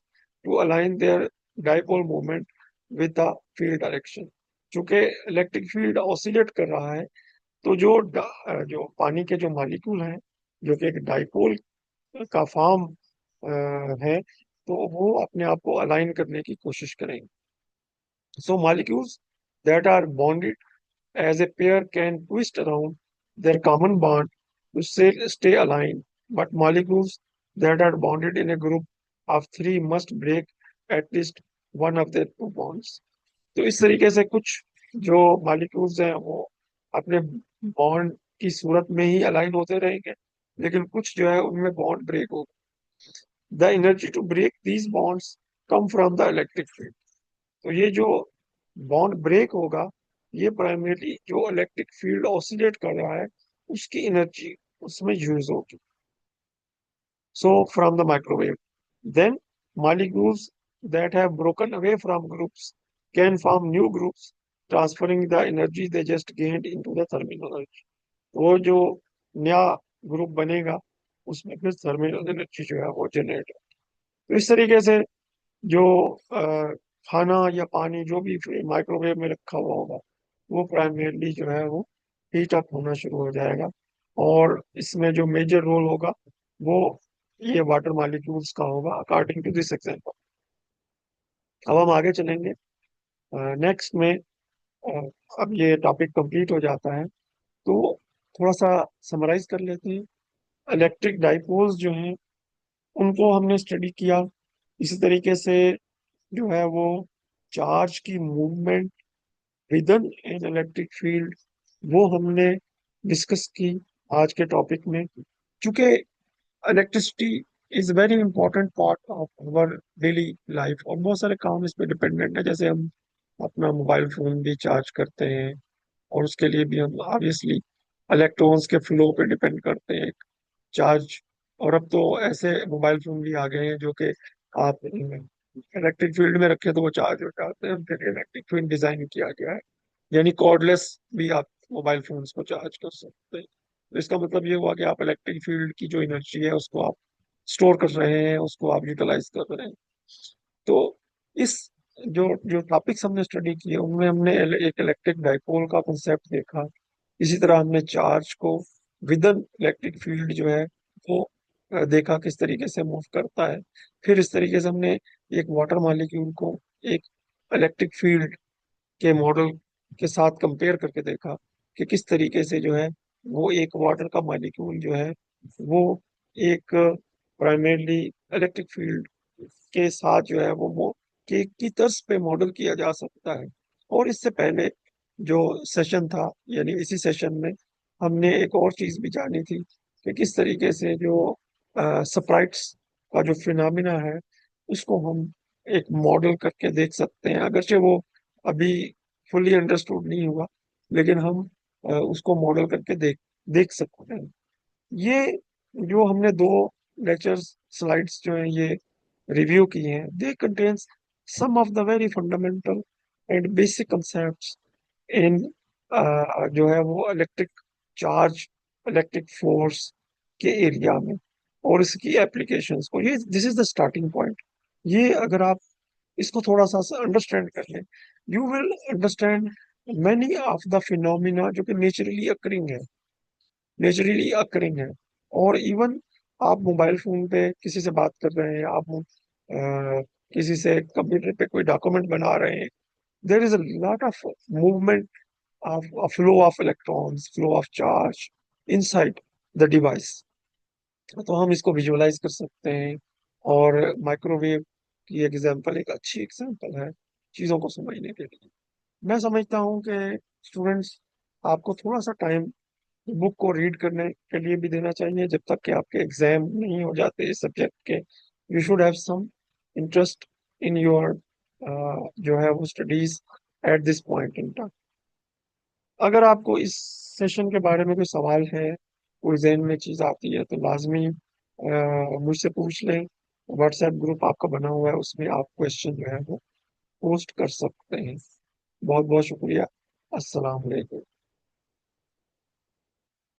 to align their dipole moment with the field direction. चूंकि electric field oscillate कर रहा है, तो जो पानी के जो molecule हैं, जो कि एक डाइपोल का फॉर्म है, तो वो अपने आप को अलाइन करने की कोशिश करेंगे. So molecules that are bonded as a pair can twist around their common bond to stay aligned, but molecules that are bonded in a group of three must break at least one of their two bonds. तो इस तरीके से कुछ जो molecules हैं वो अपने bond की सूरत में ही अलाइन होते रहेंगे, लेकिन कुछ जो है उनमें बॉन्ड ब्रेक होगा. The energy to break these bonds come from the electric field. तो ये जो बॉन्ड ब्रेक होगा, ये प्राइमरीली जो इलेक्ट्रिक फील्ड ऑसिलेट कर रहा है उसकी एनर्जी उसमें यूज होगी. So from the microwave then molecules that have broken away from groups can form new groups transferring the energy they just gained into the thermal energy. वो जो नया group बनेगा उसमें फिर थर्मिनल एनर्जी जो है वो जनरेट है. तो इस तरीके से जो खाना या पानी जो भी माइक्रोवेव में रखा हुआ होगा, वो प्राइमरीली जो है वो हीट अप होना शुरू हो जाएगा. और इसमें जो मेजर रोल होगा वो ये वाटर मॉलिक्यूल्स का होगा अकॉर्डिंग टू दिस एग्जांपल. अब हम आगे चलेंगे नेक्स्ट में. अ, अब ये टॉपिक कंप्लीट हो जाता है, तो थोड़ा सा समराइज कर लेते हैं. इलेक्ट्रिक डाइपोल्स जो हैं उनको हमने स्टडी किया. इसी तरीके से जो है वो चार्ज की movement within an electric field वो हमने डिस्कस की आज के टॉपिक में. क्योंकि electricity is very important part of our daily life और बहुत सारे काम इस पे डिपेंडेंट है. जैसे हम अपना मोबाइल फोन भी चार्ज करते हैं और उसके लिए भी हम ऑब्वियसली इलेक्ट्रॉन्स के फ्लो पे डिपेंड करते हैं चार्ज. और अब तो ऐसे मोबाइल फोन भी आ गए हैं जो कि आप इलेक्ट्रिक फील्ड में रखे तो वो चार्ज हो जाते हैं. उनके लिए इलेक्ट्रिक फील्ड डिजाइन किया गया है, यानी कॉर्डलेस भी आप मोबाइल फोन्स को चार्ज कर सकते हैं. तो इसका मतलब ये हुआ कि आप इलेक्ट्रिक फील्ड की जो एनर्जी है उसको आप स्टोर कर रहे हैं, उसको आप यूटिलाइज कर रहे हैं. तो इस जो जो टॉपिक्स हमने स्टडी किए उनमें हमने एक इलेक्ट्रिक डाइपोल का कंसेप्ट देखा. इसी तरह हमने चार्ज को विद इलेक्ट्रिक फील्ड जो है वो देखा किस तरीके से मूव करता है. फिर इस तरीके से हमने एक वाटर मॉलिक्यूल को एक इलेक्ट्रिक फील्ड के मॉडल के साथ कंपेयर करके देखा कि किस तरीके से जो है वो एक वाटर का मॉलिक्यूल जो है वो एक प्राइमरली इलेक्ट्रिक फील्ड के साथ जो है वो की तर्ज पे मॉडल किया जा सकता है. और इससे पहले जो सेशन था, यानी इसी सेशन में हमने एक और चीज भी जानी थी कि किस तरीके से जो स्प्राइट्स का जो फिनोमिना है उसको हम एक मॉडल करके देख सकते हैं. अगरचे वो अभी फुली अंडरस्टूड नहीं हुआ, लेकिन हम उसको मॉडल करके देख देख सकते हैं. ये जो हमने दो लेक्चर्स स्लाइड्स जो हैं ये रिव्यू की हैं, they contains some of the very fundamental and basic concepts in जो है वो इलेक्ट्रिक चार्ज, इलेक्ट्रिक फोर्स के एरिया में और इसकी एप्लीकेशंस को. ये this is the starting point. ये अगर आप इसको थोड़ा सा अंडरस्टैंड कर लें, you will understand many of the phenomena जो कि नेचुरली अकरिंग है. और इवन आप मोबाइल फोन पे किसी से बात कर रहे हैं, आप किसी से कंप्यूटर पे कोई डॉक्यूमेंट बना रहे हैं, there is a lot of movement of a flow of electrons, flow of charge inside the device. तो हम इसको विजुअलाइज कर सकते हैं. और माइक्रोवेव की एग्जांपल एक अच्छी एग्जांपल है चीज़ों को समझने के लिए. मैं समझता हूँ कि स्टूडेंट्स, आपको थोड़ा सा टाइम बुक को रीड करने के लिए भी देना चाहिए जब तक कि आपके एग्जाम नहीं हो जाते इस सब्जेक्ट के. You should have some interest in your जो है वो studies at this point in time. अगर आपको इस सेशन के बारे में कोई सवाल है, कोई जहन में चीज आती है, तो लाजमी मुझसे पूछ लें। व्हाट्सएप ग्रुप आपका बना हुआ है, उसमें आप क्वेश्चन जो है वो पोस्ट कर सकते हैं। बहुत बहुत शुक्रिया। अस्सलाम वालेकुम।